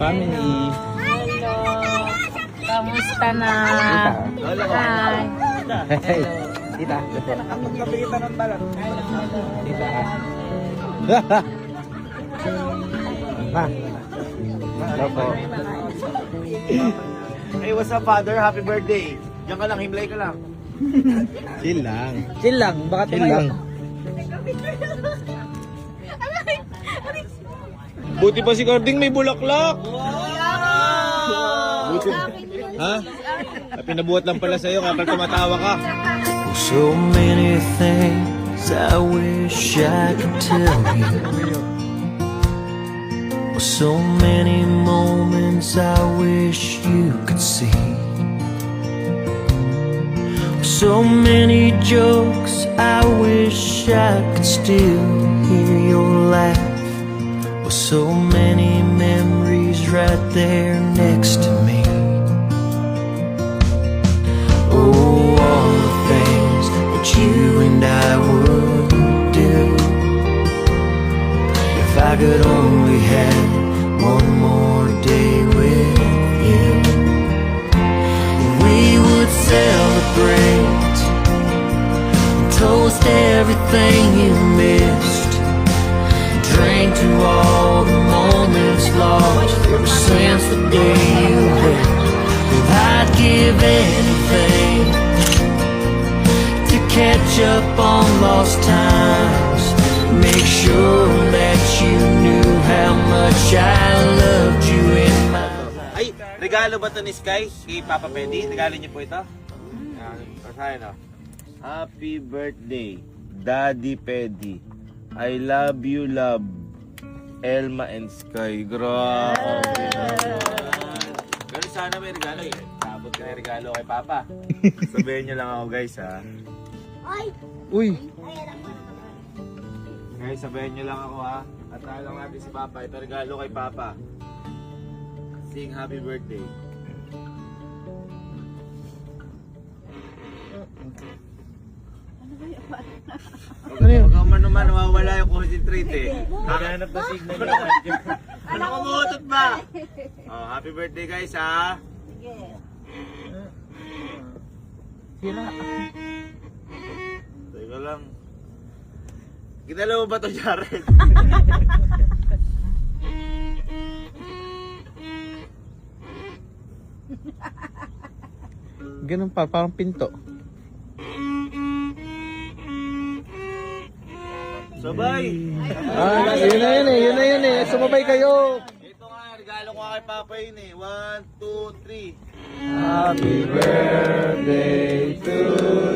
family. Hello. Kamusta na? Hi. Hey, tita. Nakapagkapita ng balat. Tita. Ma. Hello po. Hey, what's up, father? Happy birthday. Diyan ka lang, himlay ka lang. Chill lang. Chill lang, baka Chill lang. Buti pa si Carding may bulaklak. Buti. Ha? Ay, pinabuhat lang pala sa'yo kapag tumatawa ka. So many things I wish I could tell you. So many moments I wish you could see. So many jokes I wish I could still hear your laugh. So many memories right there next to me. Oh, all the things that you and I would do if I could only have one more day with you. We would celebrate and toast everything you missed. Drink to all the moments lost ever since the day you left. I'd give anything to catch up on lost times. Make sure that you knew how much I loved you in my life. Ay, regalo ba ito ni Sky? Kay Papa Pedi? Regalo niyo po ito? Pasahin o. Happy birthday, Daddy Pedi. I love you, love. Elma and Sky. Grabe naman. Pero sana may regalo eh. Sabot ka na regalo kay Papa. Sabihin niyo lang ako guys ha. Uy. Guys, sabihin niyo lang ako ha. At alam natin si Papa. Ito regalo kay Papa. Sing happy birthday. Ano yun? Huwag kang manuman, nawawala yung concentrate eh. Hanap na signal naman. Ano ka muutot ba? Oh, happy birthday guys ha. Sira. Teka lang. Kinala mo ba ito, Jared? Ganun pa, parang pinto. Sabay! Ah, yun na yun eh. Sumabay kayo. Ito nga, regalo ko nga kay Papa yun eh. 1, 2, 3. Happy birthday to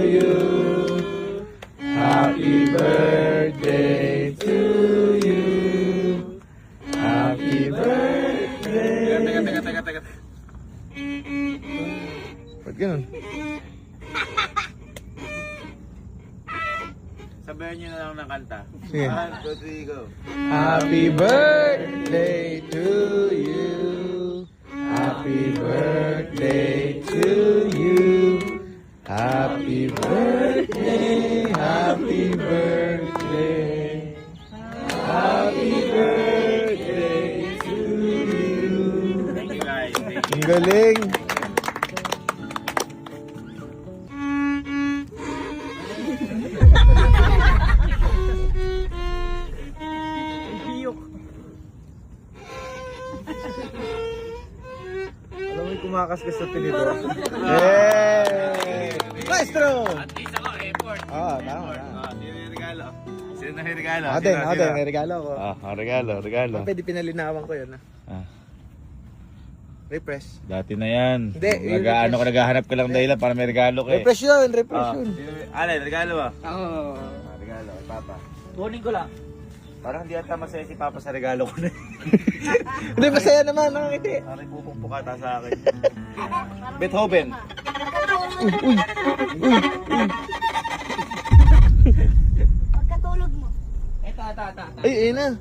you. Happy birthday to you. Happy birthday. Teka. Ba't ganun? Sabayan nyo na lang ng kanta. Sige. 1, 2, 3, go. Happy birthday to you. Happy birthday to you. Happy birthday. Happy birthday. Happy birthday to you. Thank you guys. Thank you. Ang galing. Alam mo yung kumakaskas sa tinidor. Yay! Maestro! At least ako, effort. Ah, tama na. Sino yung regalo? Sino na yung regalo? Ako din, may regalo ko. Regalo. Pwede pinalinawan ko yun. Ah. Refresh. Dati na yan. Hindi, Naghahanap ka lang dahilan para may regalo ka eh. Refresh yun, refresh yun. Alay, regalo ba? Oo. Regalo kay Papa. Kunin ko lang. Parang hindi ata masaya si Papa sa regalo ko na. Hindi, masaya naman, nakakiti. Parang pupukata sa akin. Beethoven. Pagkatulog mo. Ito. Ay, ayun na.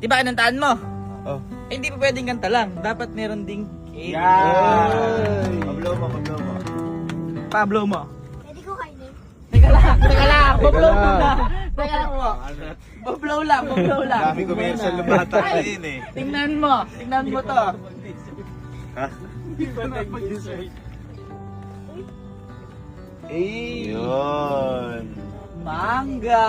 Di ba kinantaan mo? Oh. Eh, hindi pa pwedeng kanta lang. Dapat meron ding cake. Ay. Pablo mo. Pablo mo. Pwede ko kainin. Teka lang. Bablow lang. muna. Teka lang po. Bablow lang. Dami commercial ng bata na yun eh. Tingnan mo to. Ha? Yun. Mangga!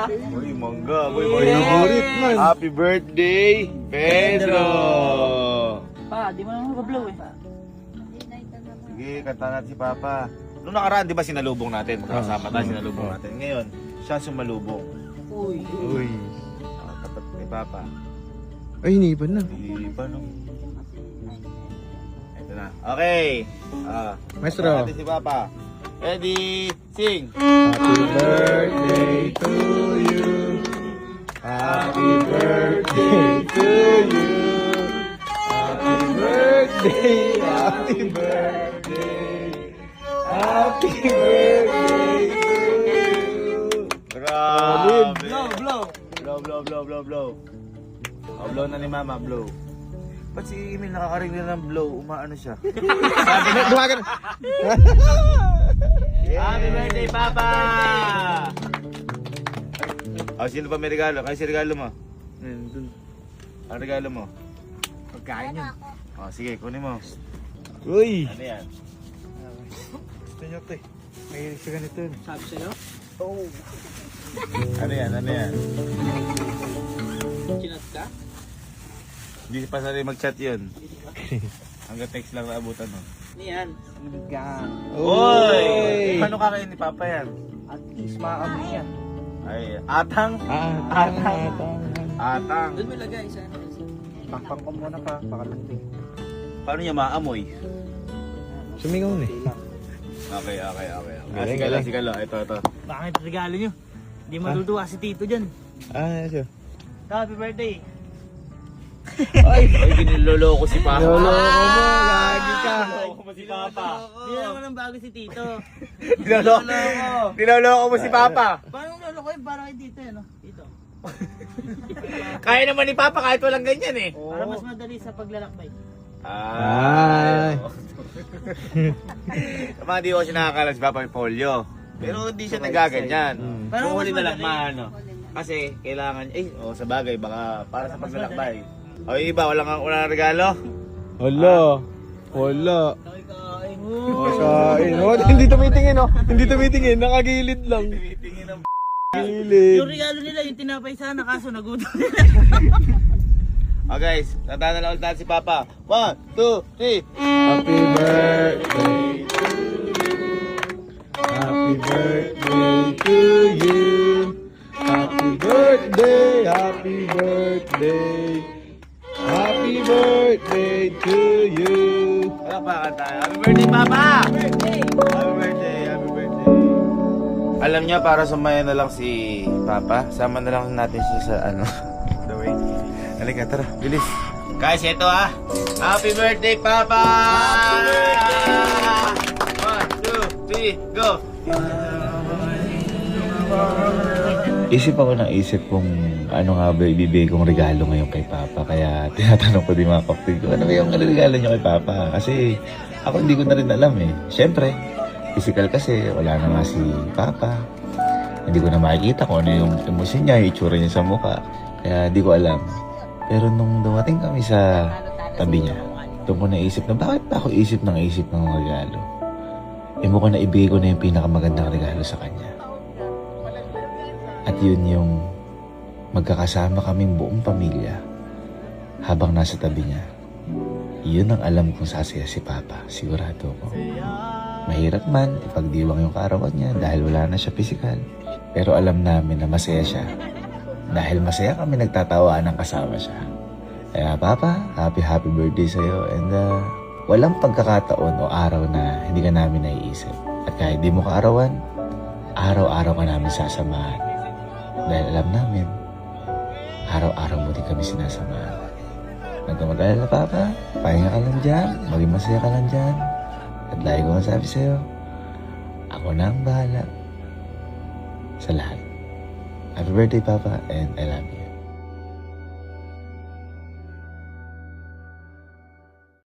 Uy, mangga. Uy, Favorite man. Happy birthday, Pedro! Pa, di mo naman mag-blow eh. Sige, kanta natin si Papa. Nung nakaraan, di ba sinalubong natin? Magkakasama tayo, sinalubong natin. Ngayon, siya sumalubong. Uy. Uy. Tapat ni Papa. Ay, hinipan na. Di ba nung... Ito na. Okay. Maestro. Kanta natin si Papa. Ready, sing! Happy birthday to you. Happy birthday to you. Happy birthday. Happy birthday. Happy birthday to you. Grabe! Blow, blow. Blow. Oh, blow na ni Mama, blow. Ba't si Emil nakakarinig na ng blow? Umaano siya? Dumagan. Happy birthday, Papa! Oh, sino pa may regalo? Kaya si regalo mo? Ang regalo mo? Pagkain yun. Oh, sige, kunin mo. Uy. Ano yan? Gusto niyo ito eh. May isa ganito yun. Sabi sa'yo? Ano yan? Chinat ka? Hindi pa sarili mag-chat yun. Hanggang text lang naabutan mo. Niyan. Sinigang. Oy! Paano kakain ni Papa yan? At least makakami yan. Ay, atang? Atang. Doon mo lagay sa ano. Pakpak ko muna pa. Pakalanting. Paano niya maamoy? Sumingaw na eh. Okay. Galing, Sige lo. Ito. Bakit regalo nyo? Hindi matutuwa si Tito dyan. Siya. Happy birthday! Ay, biniloloko si Papa. Lolo mo, lagi ka. Niloloko mo si Papa. Hindi naman ang bago si Tito. Niloloko mo si Papa. Paano lolo ko yun? Para kay Tito yan, no? Tito. Kaya naman ni Papa kahit walang ganyan eh. Para mas madali sa paglalakbay. Ay. Mga di ko siya nakakala si Papa may polio. Pero hindi siya nagaganyan. Parang Kung huli mas na lang madali. maano. Kasi kailangan, sa bagay, baka para sa paglalakbay. O iba, walang regalo? Wala. Kain mo. Kain. Hindi tumitingin oh. Hindi tumitingin. Nakagilid lang. Titingin ng Gilid. Yung regalo nila, yung tinapay sana, kaso nagutom nila. guys, tanda na ulit natin si Papa. 1, 2, 3. Happy birthday to you. Happy birthday to you. Happy birthday. Happy birthday. Happy birthday to you. Wala pa kanta. Happy birthday, Papa! Happy birthday. Alam niya, para sumaya na lang si Papa, sama na lang natin siya sa the way. Halika, tara, bilis. Guys, ito Happy birthday, Papa! Happy birthday! 1, 2, 3, go! Isip ako ng isip kung ano nga ba ibibigay kong regalo ngayon kay Papa. Kaya tinatanong ko din mga kapatid ko, ano ba yung regalo niyo kay Papa? Kasi ako hindi ko na rin alam eh. Siyempre, physical kasi, wala na nga si Papa. Hindi ko na makikita kung ano yung emosyon niya, yung itsura niya sa mukha. Kaya hindi ko alam. Pero nung dumating kami sa tabi niya, doon ko naisip na bakit pa ako isip ng regalo? Eh mukhang naibigay ko na yung pinakamagandang regalo sa kanya. At yun yung magkakasama kaming buong pamilya habang nasa tabi niya. Yun ang alam kong sasaya si Papa, sigurado ko. Mahirap man ipagdiwang yung kaarawan niya dahil wala na siya pisikal. Pero alam namin na masaya siya. Dahil masaya kami nagtatawaan ng kasama siya. Kaya Papa, happy birthday sa'yo. And walang pagkakataon o araw na hindi ka namin naiisip. At kahit di mo kaarawan, araw-araw ka namin sasamahan. Dahil alam namin, araw-araw mo din kami sinasamahan. Huwag ka mag-alala, Papa. Pahinga ka lang dyan. Maging masaya ka lang dyan. At lagi ko masabi sa'yo, ako na ang bahala sa lahat. Happy birthday, Papa, and I love you.